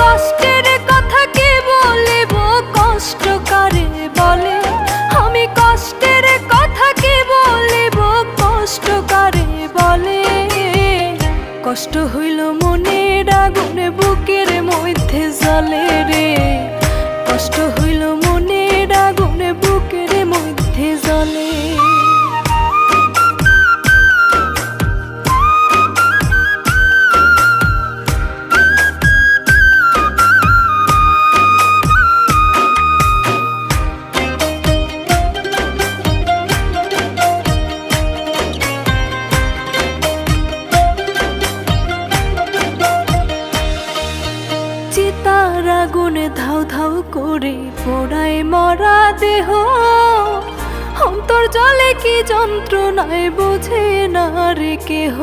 কষ্টের কথা কি বলিব, কষ্ট কারে বলে। আমি কষ্টের কথা কি বলিব, কষ্ট কারে বলে। কষ্ট হইল মনের আগুনে বুকের মধ্যে জ্বলে রে, কষ্ট হইল মনের আগুনে বুকের মধ্যে জ্বলে। চিতার আগুনে ধাউ ধাউ করে পোড়ায় মরা দেহ, অন্তর জলে কি যন্ত্রণায় বোঝে না রে কেহ।